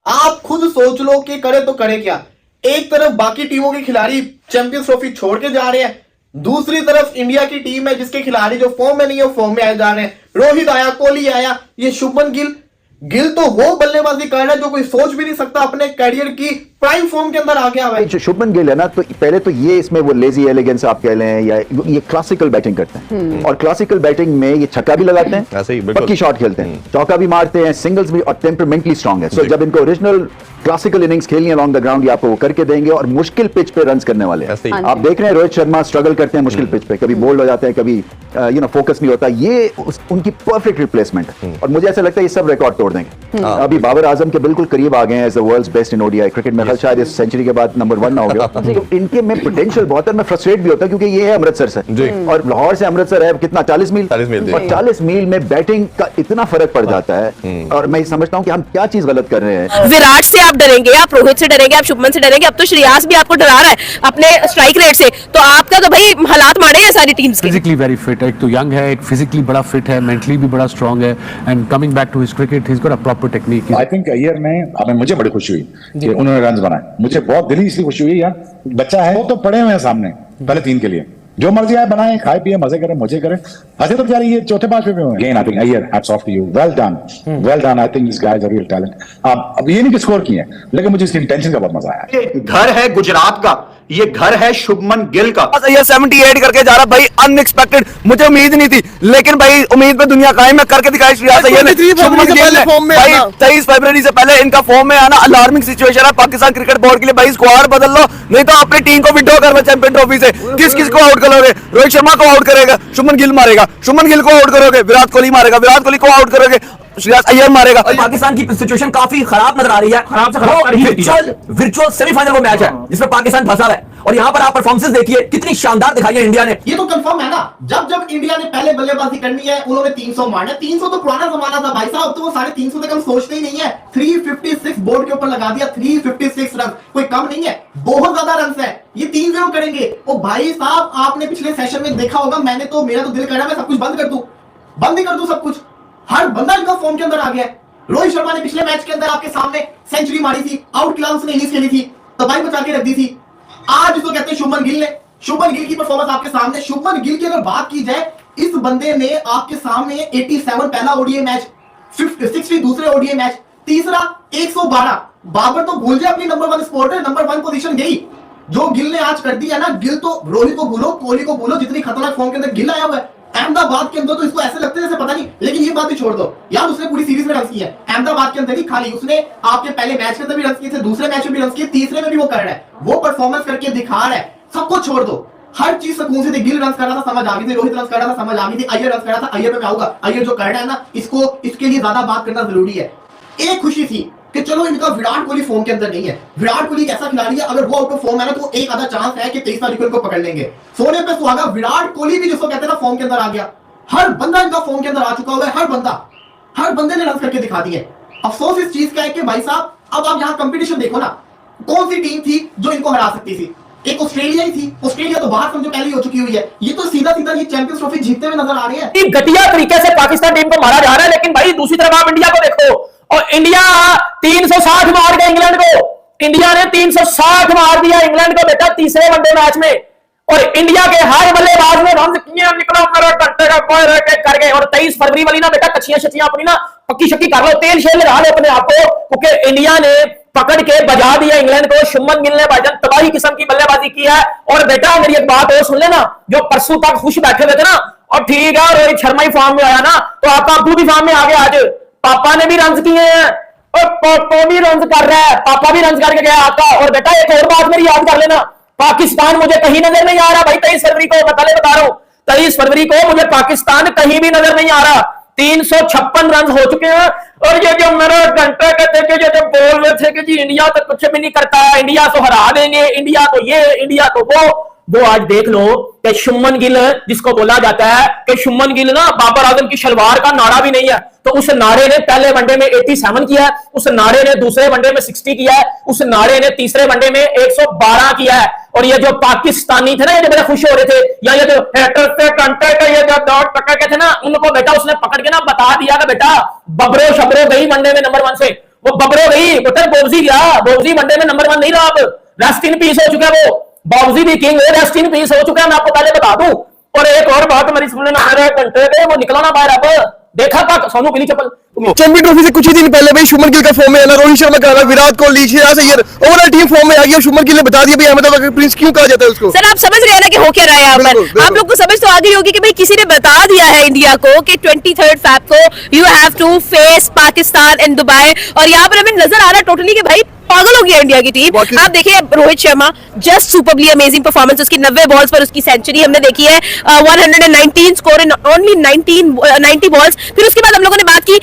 आप खुद सोच लो कि करे तो करे क्या। एक तरफ बाकी टीमों के खिलाड़ी चैंपियंस ट्रॉफी छोड़ के जा रहे हैं, दूसरी तरफ इंडिया की टीम है जिसके खिलाड़ी जो फॉर्म में नहीं है फॉर्म में आए जा रहे हैं। रोहित आया, कोहली आया, ये शुभमन गिल तो वो बल्लेबाजी कर रहा है जो कोई सोच भी नहीं सकता अपने करियर की प्राइम फॉर्म के अंदर आ गया है। जो शुभमन गिल है ना, तो पहले तो ये इसमें वो लेजी एलिगेंस आप कह लें या ये क्लासिकल बैटिंग करते हैं और क्लासिकल बैटिंग में ये छक्का भी लगाते हैं, ऐसे ही पक्की शॉट खेलते हैं, चौका भी मारते हैं, सिंगल्स भी, और टेम्परामेंटली स्ट्रांग है। सो जब इनको ओरिजिनल क्लासिकल इनिंग्स खेलनी है अलॉन्ग द ग्राउंड, आपको वो करके देंगे और मुश्किल पिच पे रन्स करने वाले ऐसे हैं। ही। आप देख रहे हैं रोहित शर्मा स्ट्रगल करते हैं मुश्किल पिच पे, कभी बोल्ड हो जाते हैं, कभी फोकस नहीं होता। ये उनकी परफेक्ट रिप्लेसमेंट है और मुझे ऐसा लगता है ये सब रिकॉर्ड तोड़ देंगे। अभी बाबर आजम के बिल्कुल करीब आ गए हैं as the world's best in ODI cricket में, शायद इस सेंचुरी के बाद नंबर 1 ना हो गया। तो इनके में पोटेंशियल बहुत है। मैं फ्रस्ट्रेट भी होता क्योंकि ये है अमृतसर से और लाहौर से अमृतसर है कितना 40 मील, और 40 मील में बैटिंग का इतना फर्क पड़ जाता है और मैं समझता हूं कि हम क्या चीज गलत कर रहे हैं। विराट से आप डरेंगे, आप रोहित से डरेंगे, आप शुभमन से डरेंगे, अब तो श्रेयस भी आपको डरा रहा है अपने स्ट्राइक रेट से, तो आपका तो भाई हालात माड़े हैं सारी टीम्स के। फिजिकली वेरी फिट है, एक तो यंग है, एक फिजिकली बड़ा फिट है, मेंटली भी बड़ा स्ट्रांग है, and coming back to his cricket he is got a proper technique. I think Iyer ने, हमें मुझे बड़ी खुशी हुई कि उन्होंने रन बनाए। मुझे बहुत दिली इसलिए खुशी हुई, यार बच्चा है वो तो पड़े हुए हैं सामने पहले 3 के लिए, जो मर्जी आए बनाए, खाए पिए, मजे करें, मुझे करें, हंसे तो बेचारे ये चौथे 5वें पे हुए। Again I think Iyer, hats off to you, well done. I think this guy is a real talent. अब ये नहीं कि स्कोर किए, लेकिन मुझे इसकी इंटेंशन का बहुत मजा आया। ये घर है गुजरात का, ये घर है शुभमन गिल का। ये 78 करके जा रहा भाई, अनएक्सपेक्टेड, मुझे उम्मीद नहीं थी, लेकिन भाई उम्मीद पे दुनिया कायम है, करके दिखाई श्रेयस अय्यर ने। शुभमन गिल ने भाई 23 फरवरी से पहले इनका फॉर्म में आना अलार्मिंग सिचुएशन है पाकिस्तान क्रिकेट बोर्ड के लिए। भाई स्क्वाड बदल लो, नहीं तो अपनी टीम को विड्रॉ कर लो चैंपियन ट्रॉफी से। किस को आउट करोगे? रोहित शर्मा को आउट करेगा, शुभमन गिल मारेगा, शुभमन गिल को आउट करोगे, विराट कोहली मारेगा, विराट कोहली को आउट करोगे, श्रेयस अय्यर मारेगा। पाकिस्तान की सिचुएशन काफी खराब नजर आ रही है, खराब से खराब वर्चुअल सेमीफाइनल वो मैच है जिसमें पाकिस्तान फंसा है, और यहाँ पर आप परफॉर्मेंस देखिए कितनी शानदार दिखाई है इंडिया ने। ये तो कंफर्म है ना, जब इंडिया ने पहले बल्लेबाजी करनी है उन्होंने 300 मारना। 300 तो पुराना जमाना था भाई साहब, तो वो 350 तक हम सोचते ही नहीं है। 356 बोर्ड के ऊपर लगा दिया, 356 रन, कोई कम नहीं है, बहुत ज्यादा रन है। ये 3-0 करेंगे। ओ भाई साहब, आपने पिछले सेशन में देखा होगा, मेरा तो दिल कर रहा है मैं सब कुछ बंद ही कर दूं सब कुछ। हर बंदा इनका फॉर्म के अंदर आ गया है। रोहित शर्मा ने पिछले मैच के अंदर आपके सामने सेंचुरी मारी थी, आउट क्लास उसने इनिंग्स खेली थी, तबाही मचा के रख दी थी। आज इसको कहते हैं शुभमन गिल की परफॉर्मेंस आपके सामने। शुभमन गिल की अगर बात की जाए, इस बंदे ने आपके सामने 87 पहला ओडीआई मैच, 60 दूसरे ओडीआई मैच, तीसरा 112। बाबर तो भूल जाए अपनी नंबर 1 स्पॉट है, नंबर 1 पोजीशन गई। जो गिल ने आज कर दिया ना, गिल तो रोहित को भूलो, कोहली को भूलो, जितनी खतरनाक फॉर्म के अंदर गिल आया हुआ है। अहमदाबाद के अंदर तो इसको ऐसे लगते जैसे पता नहीं, लेकिन ये बात भी छोड़ दो यार, उसने पूरी सीरीज में रन किए हैं। अहमदाबाद के अंदर ही खाली उसने आपके पहले मैच के अंदर भी रन किए थे, दूसरे मैच में भी रन किए, तीसरे में भी वो कर रहा है, वो परफॉर्मेंस करके दिखा रहा है। सबको छोड़ दो, हर चीज सुकून से थी। गिल रन कर रहा था, समझ आ गई थी, रोहित रन कर रहा था, समझ आ गई थी, अय्यर रन कर रहा था, अय्यर पे मैं आऊंगा। अय्यर जो कर रहा है ना, इसको इसके लिए ज्यादा बात करना जरूरी है। एक खुशी थी कि चलो इनका विराट कोहली फॉर्म के अंदर नहीं है। विराट कोहली एक ऐसा खिलाड़ी है, अगर वो आउट ऑफ फॉर्म है ना, तो एक आधा चांस है कि 23 तारीख को इनको पकड़ लेंगे। सोने पे सुहागा, विराट कोहली भी जिसको कहते हैं ना फॉर्म के अंदर आ गया। हर बंदा इनका फॉर्म के अंदर आ चुका हुआ है, हर बंदे ने रन करके दिखा दिए। अफसोस इस चीज का है कि भाई साहब, अब आप यहाँ कंपटीशन देखो ना, कौन सी टीम थी जो इनको हरा सकती थी? एक ऑस्ट्रेलिया ही थी। ऑस्ट्रेलिया तो बाहर समझो पहले ही हो चुकी हुई है। ये तो सीधा ये चैंपियंस ट्रॉफी जीतते हुए नजर आ रहे हैं। घटिया तरीके से पाकिस्तान टीम को मारा जा रहा है, लेकिन भाई दूसरी तरफ आप इंडिया को देखो, और इंडिया 360 मार गया इंग्लैंड को। इंडिया ने 360 मार दिया इंग्लैंड को बेटा तीसरे वनडे मैच में, और इंडिया के हर बल्लेबाज ने रन किए, निकला मेरा घंटे का पैर कर गए। और 23 फरवरी वाली ना बेटा कच्चियां शचियां अपनी ना पक्की शक्की कर लो, तेल शेल लगा लो अपने आप को, क्योंकि इंडिया ने पकड़ के बजा दिया इंग्लैंड को। शुभमन गिल ने भाईजान तबाही किस्म की बल्लेबाजी की है। और बेटा मेरी एक बात और सुन लेना, जो परसों तक खुश बैठे हुए थे ना, और ठीक है रोहित शर्मा ही फॉर्म में आया ना, तो आपका अब्बू भी फॉर्म में आ गया। आज पापा ने भी रन किए हैं, और पापा भी रन कर रहा है, पापा भी रन करके गया आपका। और बेटा एक और बात मेरी याद कर लेना, पाकिस्तान मुझे कहीं नजर नहीं आ रहा भाई। 23 फरवरी को मैं पहले बता रहा हूं, 23 फरवरी को मुझे पाकिस्तान कहीं भी नजर नहीं आ रहा। 356 रन हो चुके हैं। और ये जो मेरा घंटा कहते थे, जो बोल रहे थे कि जी इंडिया तो कुछ भी नहीं करता, इंडिया तो हरा देंगे, इंडिया तो ये, इंडिया तो वो आज देख लो कि शुभमन गिल, जिसको बोला जाता है कि शुभमन गिल ना बाबर आजम की शलवार का नारा भी नहीं है, तो उस नारे ने पहले वनडे में 87 किया है, उस नारे ने दूसरे वनडे में 60 किया है, उस नारे ने तीसरे वनडे में 112 किया है। और ये जो पाकिस्तानी थे ना, ये जो बड़े खुश हो रहे थे, या ये जो हेटर से कंटे का ये जो डॉट पकड़ के थे ना, उनको बेटा उसने पकड़ के ना बता दिया कि बेटा बबरो शबरो गई वनडे में नंबर 1 से। वो बबरो गई, पुत्र बोबजी गया, बोबजी वनडे में नंबर 1 नहीं रहा, अब रेस्ट इन पीस हो चुका है वो, बाबूजी भी किंग है, रेस्ट इन पीस हो चुका है, मैं आपको पहले बता दूं। और एक और बात हमारी सुनने ना आ रहा है घंटे के, वो निकला ना बाहर, अब देखा था सोनू पीली चप्पल। चैंपियन ट्रॉफी से कुछ ही दिन पहले भाई शुभमन गिल का फॉर्म में आना, रोहित शर्मा का आना, Virat Kohli, Shreyas Iyer, overall team form में आ गई और शुभमन गिल ने बता दिया भाई अहमदाबाद का प्रिंस क्यों कहा जाता है उसको। सर आप समझ रहे हैं ना कि हो क्या रहा है यहाँ पर, आप लोग को समझ तो आ गई होगी कि भाई किसी ने बता दिया है इंडिया को कि 23 फैब को you have to face Pakistan in Dubai, और यहाँ पर हमें नजर आ रहा है टोटली कि भाई पागल हो गया इंडिया की टीम। आप देखिए Rohit Sharma just superbly amazing performance, उसकी 90 बॉल्स पर उसकी सेंचुरी हमने देखी है, 119 स्कोर इन ओनली 90 बॉल्स। फिर उसके बाद हम लोगों ने बात की,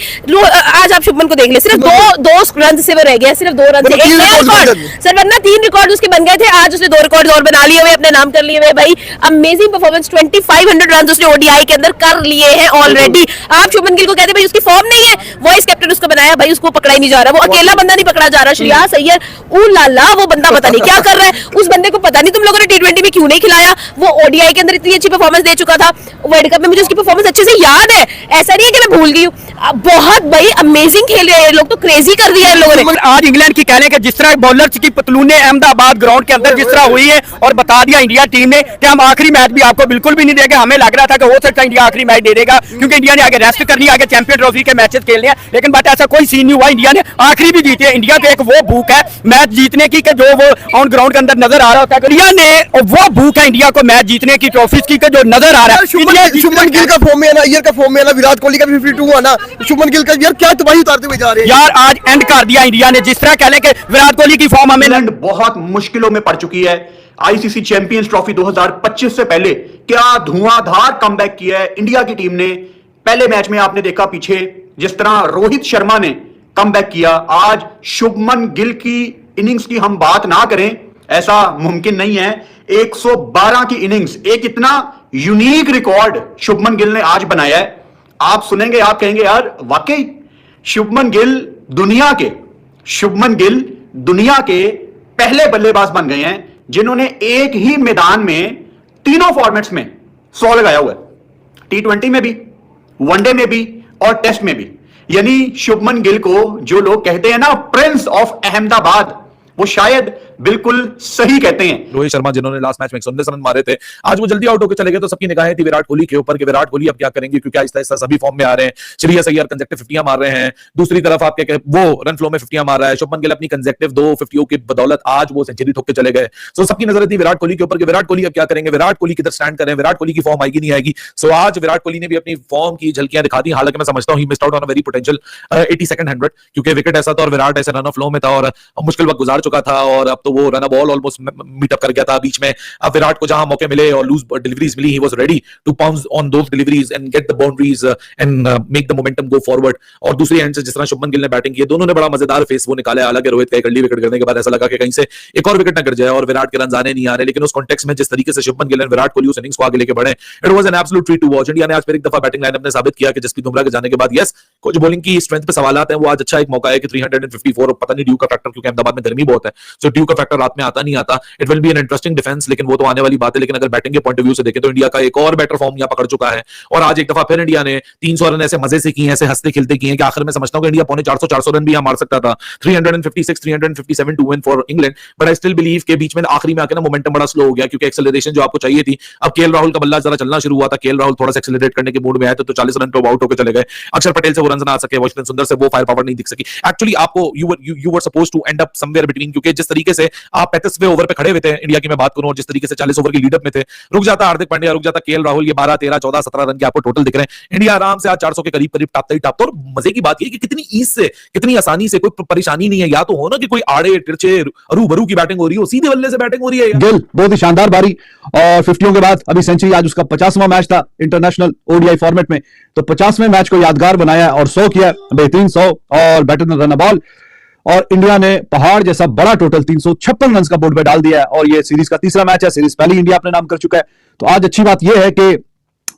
आज आप शुभमन को देख ले, सिर्फ दो रन से वो रह गया, सिर्फ 2 रन से, एक नया रिकॉर्ड सर, वरना 3 रिकॉर्ड उसके बन गए थे, आज उसने 2 रिकॉर्ड और बना लिए हुए, अपने नाम कर लिए हुए भाई। अमेजिंग परफॉर्मेंस, 2500 रन उसने ओडीआई के अंदर कर लिए हैं ऑलरेडी। आप शुभमन गिल को कहते हैं भाई उसकी फॉर्म नहीं है, वाइस कैप्टन उसको बनाया, भाई उसको पकड़ा ही नहीं जा रहा, वो अकेला बंदा नहीं पकड़ा जा रहा, श्रेयस अय्यर ओ लाला वो बंदा पता नहीं क्या कर रहा है, उस बंदे को पता नहीं तुम लोगों ने T20 में क्यों नहीं खिलाया, वो ओडीआई के अंदर इतनी अच्छी परफॉर्मेंस दे चुका था, वर्ल्ड कप में मुझे उसकी परफॉर्मेंस अच्छे से याद है, ऐसा नहीं है कि मैं भूल गई हूँ, बहुत भाई अमेजिंग खेल रहे हैं लोग, तो क्रेजी कर दिया इन लोगों ने। आज इंग्लैंड की कहने के जिस तरह बॉलर्स की पतलूने अहमदाबाद ग्राउंड के अंदर जिस तरह हुई है, और बता दिया इंडिया टीम ने कि हम आखिरी मैच भी आपको बिल्कुल भी नहीं देंगे, हमें लग रहा था कि हो सकता है इंडिया आखिरी मैच दे देगा क्योंकि इंडिया ने आगे रेस्ट करनी है, आगे चैंपियन ट्रॉफी के मैचेस खेलने हैं, लेकिन बात ऐसा कोई सीन नहीं हुआ, इंडिया ने आखिरी भी जीती है। इंडिया की एक वो भूख है मैच जीतने की कि जो वो ऑन ग्राउंड के अंदर नजर आ रहा होता है, इंडिया ने वो भूख है इंडिया को मैच जीतने की, ट्रॉफीज की जो नजर आ रहा है। शुभमन गिल का फॉर्म में आना, अय्यर का फॉर्म में आना, विराट कोहली का भी 52 आना, शुभमन गिल का यार क्या तबाही उतारते हुए जा रहे हैं यार, आज एंड कर दिया इंडिया ने, जिस तरह कह लें कि विराट कोहली की फॉर्म हमें इंग्लैंड बहुत मुश्किलों में पड़ चुकी है। आईसीसी चैंपियंस ट्रॉफी 2025 से पहले क्या धुआंधार कमबैक किया है इंडिया की टीम ने। पहले मैच में आपने देखा पीछे जिस तरह रोहित शर्मा ने कमबैक किया, आज शुभमन गिल की इनिंग्स की हम बात ना करें ऐसा मुमकिन नहीं है। 112 की इनिंग्स, एक इतना यूनिक रिकॉर्ड शुभमन गिल ने आज बनाया है। आप सुनेंगे, आप कहेंगे यार वाकई शुभमन गिल दुनिया के पहले बल्लेबाज बन गए हैं जिन्होंने एक ही मैदान में तीनों फॉर्मेट्स में 100 लगाया हुआ है, T20 में भी, वनडे में भी और टेस्ट में भी। यानी शुभमन गिल को जो लोग कहते हैं ना प्रिंस ऑफ अहमदाबाद, वो शायद बिल्कुल सही कहते हैं। रोहित शर्मा जिन्होंने लास्ट मैच में 119 रन मारे थे, आज वो जल्दी आउट होकर चले गए, तो सबकी निगाहें थी विराट कोहली के ऊपर कि विराट कोहली अब क्या करेंगे, क्योंकि आहिस्ता आहिस्ता सभी फॉर्म में आ रहे हैं। श्रेयस अय्यर कंसेक्टिव 50 मार रहे हैं, दूसरी तरफ आप क्या वो रन फ्लो में 50 मार रहा है, शुभमन गिल अपनी कंसेक्टिव 2 50 की बदौलत आज वो सेंचुरी ठोक के चले गए। सो सबकी नजर थी विराट कोहली के ऊपर कि विराट कोहली अब क्या करेंगे, विराट कोहली किधर स्टैंड करें, विराट कोहली की फॉर्म आएगी नहीं आएगी। सो आज विराट कोहली ने भी अपनी फॉर्म की झलकियां दिखा दी। हालांकि मैं समझता हूं he missed out on a very potential 82nd 100, क्योंकि विकेट ऐसा था और विराट ऐसे रन ऑफ फ्लो में था और मुश्किल वक्त गुजार चुका था, और अब तो वो रन बॉल ऑलमोस्ट मीटअप कर गया था बीच में। अब विराट को जहां मौके मिले और लूज डिलीवरीज मिली, he was ready to pounce on those deliveries and get the boundaries and make the momentum go forward. और दूसरी एंड से जिस तरह शुभमन गिल ने बैटिंग की, दोनों ने बड़ा मजेदार फेस वो निकाला। हालांकि रोहित का एक अर्ली विकेट करने के बाद ऐसा लगा कि कहीं से एक और विकेट ना गिर जाए और विराट के रन आने नहीं आ रहे, लेकिन उस कॉन्टेक्स्ट में जिस तरीके से शुभमन गिल और विराट कोहली उस इनिंग्स को आगे लेके बढ़े, it was an absolute treat to watch. India ने आज फिर एक दफा बैटिंग लाइनअप ने साबित किया कि जसप्रीत बुमराह के जाने के बाद यस कुछ बॉलिंग की स्ट्रेंथ पे सवाल आते हैं, वो आज अच्छा एक मौका है कि 354, पता नहीं ड्यू का फैक्टर, क्योंकि अहमदाबाद में गर्मी बहुत है, सो ड्यू का फैक्टर रात में आता नहीं आता। It will be an interesting defence, लेकिन वो तो आने वाली बात है। लेकिन अगर बैटिंग के पॉइंट ऑफ व्यू से देखें तो इंडिया का एक और बेटर फॉर्म यहां पकड़ चुका है, और आज एक दफा फिर इंडिया ने 300 रन ऐसे मजे से किए, ऐसे हंसते खेलते किए कि आखिर में समझता हूं कि इंडिया पौने 400 रन भी यहां मार सकता था। 356 357 to win for England, but I still believe के बीच में आखिरी में आके ना मोमेंटम बड़ा स्लो हो गया, क्योंकि एक्सेलरेशन जो आपको चाहिए थी, अब केएल राहुल का बल्ला जरा चलना शुरू हुआ था, केएल राहुल थोड़ा सा एक्सेलरेट करने के मूड में आए तो 40 रन पे आउट होकर चले गए। अक्षर पटेल से वो रन ना आ सके, वॉशिंगटन सुंदर से वो फायर पावर नहीं दिख सकी। एक्चुअली आपको you were supposed to end up somewhere between, क्योंकि जिस तरीके से आप 35वें ओवर पे खड़े हुए थे इंडिया की मैं बात करूं, और जिस तरीके से 40 ओवर की लीडअप में थे, रुक जाता हार्दिक पांड्या, रुक जाता केएल राहुल, ये 12 13 14 17 रन के आपको टोटल दिख रहे हैं। इंडिया आराम से आज 400 के करीब टापता ही टापता। और मजे की बात ये कि कितनी ईज से, कितनी आसानी से, कोई परेशानी नहीं है। या तो हो ना कि कोई आड़े तिरछे रूबरू की बैटिंग हो रही हो, सीधे बल्ले से बैटिंग हो रही है। गिल बहुत ही शानदार बारी, और 50 के बाद अभी सेंचुरी, आज उसका 50वां मैच था इंटरनेशनल ओडीआई फॉर्मेट में, तो 50वें मैच को यादगार बनाया और 100 किया, बेहतरीन 100 और बेटर देन रन बॉल। और इंडिया ने पहाड़ जैसा बड़ा टोटल 356 रन का बोर्ड पे डाल दिया है, और ये सीरीज का तीसरा मैच है। सीरीज पहले ही इंडिया अपने नाम कर चुका है। तो आज अच्छी बात यह है कि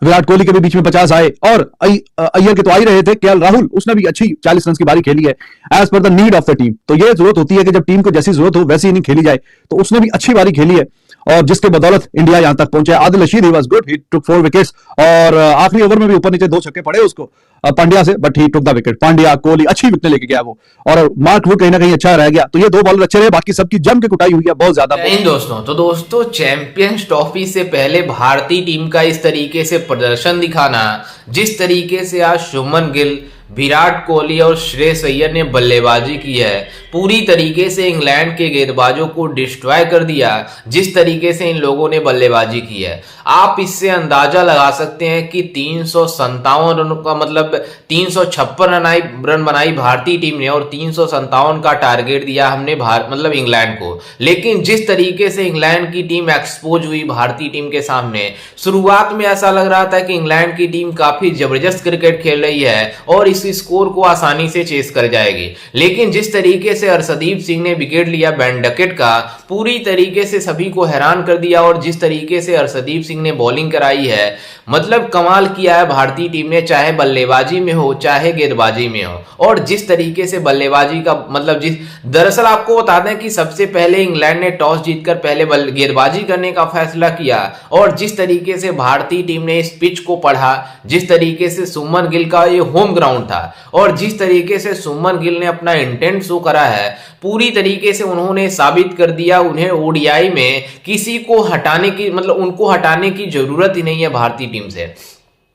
विराट कोहली के भी बीच में 50 आए, और अय्यर के तो आ ही रहे थे, केएल राहुल उसने भी अच्छी 40 रन की बारी खेली है as per the need of the team. तो ये जरूरत होती है कि जब टीम को जैसी जरूरत हो वैसी इनिंग खेली जाए, तो उसने भी अच्छी बारी खेली है, और जिसके बदौलत इंडिया यहां तक पहुंचा है। Adil Rashid he was good, he took 4 wickets, और आखिरी ओवर में भी ऊपर नीचे 2 छक्के पड़े उसको, पांड्या से, but he took the wicket. Pandya, Kohli अच्छी विकेट लेके गया वो, और मार्क वुड कहीं ना कहीं अच्छा रह गया। तो ये 2 बॉलर अच्छे रहे, बाकी सबकी जम के कुटाई हुई है बहुत ज्यादा। इन दोस्तों चैंपियंस ट्रॉफी से पहले भारतीय टीम का इस तरीके से प्रदर्शन दिखाना, जिस तरीके से आज शुभमन गिल, विराट कोहली और श्रेयस अय्यर ने बल्लेबाजी की है, पूरी तरीके से इंग्लैंड के गेंदबाजों को डिस्ट्रॉय कर दिया। जिस तरीके से इन लोगों ने बल्लेबाजी की है, आप इससे अंदाजा लगा सकते हैं कि 357 रन का मतलब 356 रन बनाई भारतीय टीम ने और 357 का टारगेट दिया हमने मतलब इंग्लैंड को। लेकिन जिस तरीके से इंग्लैंड की टीम एक्सपोज हुई भारतीय टीम के सामने, शुरुआत में ऐसा लग रहा था कि इंग्लैंड की टीम काफी जबरदस्त क्रिकेट खेल रही है और इस स्कोर को आसानी से चेस कर जाएगी। लेकिन जिस तरीके से अर्शदीप सिंह ने विकेट लिया बैन डकेट का, पूरी तरीके से सभी को हैरान कर दिया। और जिस तरीके से अर्शदीप सिंह ने बॉलिंग कराई है, मतलब कमाल किया है भारतीय टीम ने, चाहे बल्लेबाजी में हो चाहे गेंदबाजी में हो। और जिस तरीके से बल्लेबाजी का मतलब दरअसल आपको बता दें कि सबसे पहले इंग्लैंड ने टॉस जीतकर पहले गेंदबाजी करने का फैसला किया। और जिस तरीके से भारतीय टीम ने इस पिच को पढ़ा, जिस तरीके से शुभमन गिल का ये होम ग्राउंड था और जिस तरीके से शुभमन गिल ने अपना इंटेंट शो करा है, पूरी तरीके से उन्होंने साबित कर दिया उन्हें ओडीआई में किसी को हटाने की मतलब उनको हटाने की जरूरत ही नहीं है भारतीय टीम से।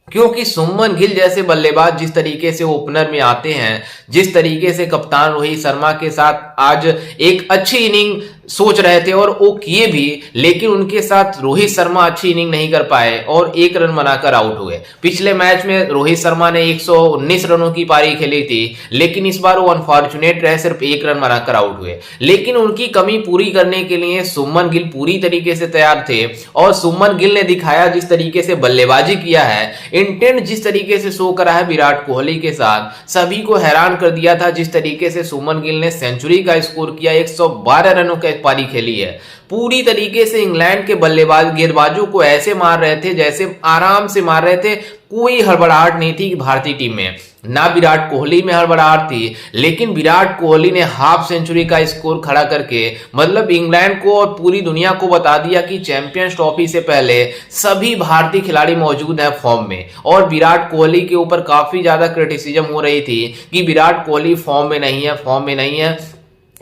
क्योंकि शुभमन गिल जैसे बल्लेबाज जिस तरीके से ओपनर में आते हैं, जिस तरीके से कप्तान रोहित शर्मा के साथ आज एक अच्छी इनिंग सोच रहे थे और वो किए भी, लेकिन उनके साथ रोहित शर्मा अच्छी इनिंग नहीं कर पाए और 1 रन बनाकर आउट हुए। पिछले मैच में रोहित शर्मा ने 119 रनों की पारी खेली थी, लेकिन इस बार वो अनफॉर्चुनेट रहे, सिर्फ 1 रन बनाकर आउट हुए। लेकिन उनकी कमी पूरी करने के लिए शुभमन गिल पूरी तरीके से तैयार थे और शुभमन गिल ने दिखाया जिस तरीके से बल्लेबाजी किया है, इंटेंट जिस तरीके से शो करा है विराट कोहली के साथ, सभी को हैरान कर दिया था। जिस तरीके से शुभमन गिल ने सेंचुरी का स्कोर किया, 112 रनों का पारी खेली है। पूरी तरीके से इंग्लैंड के गेंदबाजों को ऐसे मार रहे थे जैसे आराम से मार रहे थे, कोई हड़बड़ाहट नहीं थी भारतीय टीम में, ना विराट कोहली में हड़बड़ाहट थी। लेकिन विराट कोहली ने हाफ सेंचुरी का स्कोर खड़ा करके मतलब इंग्लैंड को और पूरी दुनिया को बता दिया कि चैंपियंस ट्रॉफी से पहले सभी भारतीय खिलाड़ी मौजूद हैं फॉर्म में। और विराट कोहली के ऊपर काफी ज्यादा क्रिटिसिज्म हो रही थी कि विराट कोहली फॉर्म में नहीं है,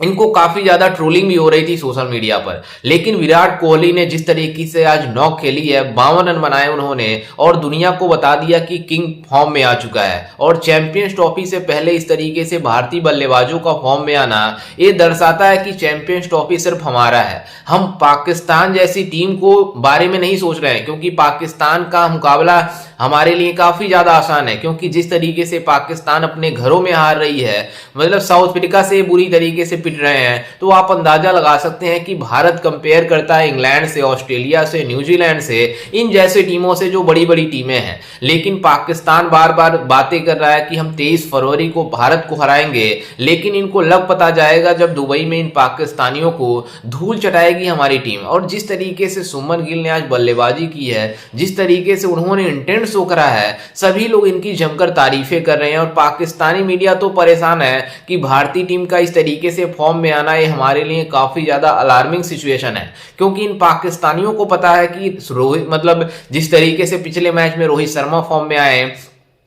इनको काफी ज्यादा ट्रोलिंग भी हो रही थी सोशल मीडिया पर। लेकिन विराट कोहली ने जिस तरीके से आज नॉक खेली है, 52 रन बनाए उन्होंने और दुनिया को बता दिया कि किंग फॉर्म में आ चुका है। और चैंपियंस ट्रॉफी से पहले इस तरीके से भारतीय बल्लेबाजों का फॉर्म में आना, ये दर्शाता है कि चैंपियंस ट्रॉफी सिर्फ हमारा है। हम पाकिस्तान जैसी टीम को बारे में नहीं सोच रहे हैं, क्योंकि पाकिस्तान का मुकाबला हमारे लिए काफी ज्यादा आसान है। क्योंकि जिस तरीके से पाकिस्तान अपने घरों में हार रही है, मतलब साउथ अफ्रीका से बुरी तरीके से पिट रहे हैं, तो आप अंदाजा लगा सकते हैं कि भारत कंपेयर करता है इंग्लैंड से, ऑस्ट्रेलिया से, न्यूजीलैंड से, इन जैसे टीमों से जो बड़ी बड़ी टीमें हैं। लेकिन पाकिस्तान बार बार बातें कर रहा है कि हम 23 फरवरी को भारत को हराएंगे, लेकिन इनको लग पता जाएगा जब दुबई में इन पाकिस्तानियों को धूल चटाएगी हमारी टीम। और जिस तरीके से शुभमन गिल ने आज बल्लेबाजी की है, जिस तरीके से उन्होंने इंटेंट शो करा है, सभी लोग इनकी जमकर तारीफें कर रहे हैं। और पाकिस्तानी मीडिया तो परेशान है कि भारतीय टीम का इस तरीके से फॉर्म में आना, ये हमारे लिए काफी ज्यादा अलार्मिंग सिचुएशन है। क्योंकि इन पाकिस्तानियों को पता है कि रोहित मतलब जिस तरीके से पिछले मैच में रोहित शर्मा फॉर्म में आए,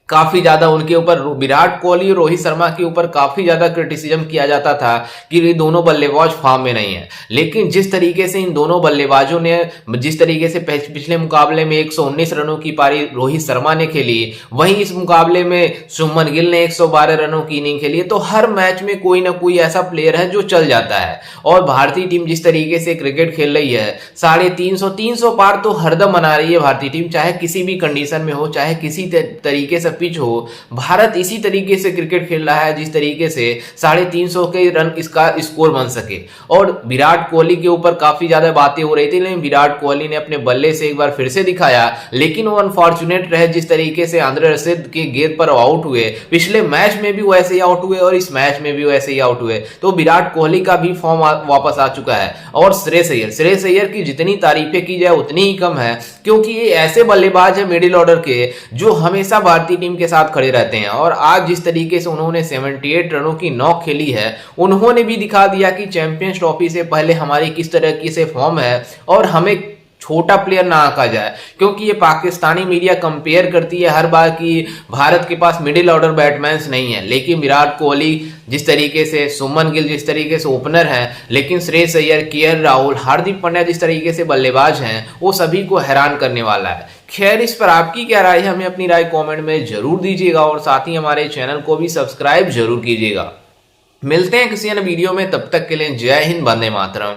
काफी ज्यादा उनके ऊपर विराट कोहली और रोहित शर्मा के ऊपर काफी ज्यादा क्रिटिसिज्म किया जाता था कि ये दोनों बल्लेबाज फॉर्म में नहीं है। लेकिन जिस तरीके से इन दोनों बल्लेबाजों ने जिस तरीके से पिछले मुकाबले में 119 रनों की पारी रोहित शर्मा ने खेली, वहीं इस मुकाबले में शुभमन गिल ने 112 रनों की इनिंग खेली, तो हर मैच में कोई ना कोई ऐसा प्लेयर है जो चल जाता है। और भारतीय टीम जिस तरीके से क्रिकेट खेल रही है, 350 पार तो हरदम बना रही है भारतीय टीम, चाहे किसी भी कंडीशन में हो, चाहे किसी तरीके से पिच हो। भारत इसी तरीके से क्रिकेट खेल रहा है जिस तरीके से 350 के रन इसका स्कोर बन सके। और विराट कोहली के ऊपर काफी ज्यादा बातें हो रही थी, लेकिन विराट कोहली ने अपने बल्ले से एक बार फिर से दिखाया। लेकिन वो अनफॉर्चुनेट रहे जिस तरीके से आंद्रे रशीद के गेंद पर आउट हुए, पिछले मैच में भी वो ऐसे ही आउट हुए और इस मैच में भी वो ऐसे ही आउट हुए। तो विराट कोहली का भी फॉर्म वापस आ चुका है। और श्रेयस अय्यर की जितनी तारीफें की जाए उतनी ही कम है, क्योंकि ये ऐसे बल्लेबाज है मिडिल ऑर्डर के जो हमेशा भारतीय टीम के साथ खड़े रहते हैं। और आज जिस तरीके से उन्होंने 78 रनों की नॉक खेली है, उन्होंने भी दिखा दिया कि चैंपियंस ट्रॉफी से पहले हमारी किस तरह की से फॉर्म है और हमें छोटा प्लेयर ना आंका जाए, क्योंकि ये पाकिस्तानी मीडिया कंपेयर करती है हर बार कि भारत के पास मिडिल ऑर्डर बैट्समैन नहीं है, लेकिन विराट कोहली जिस तरीके से, सुमन गिल जिस तरीके से ओपनर हैं, लेकिन श्रेयस अय्यर, केएल राहुल, हार्दिक पांड्या जिस तरीके से बल्लेबाज हैं, वो सभी को हैरान करने वाला है। खैर, इस पर आपकी क्या राय है, हमें अपनी राय कमेंट में जरूर दीजिएगा और साथ ही हमारे चैनल को भी सब्सक्राइब जरूर कीजिएगा। मिलते हैं किसी अन्य वीडियो में, तब तक के लिए जय हिंद, वंदे मातरम।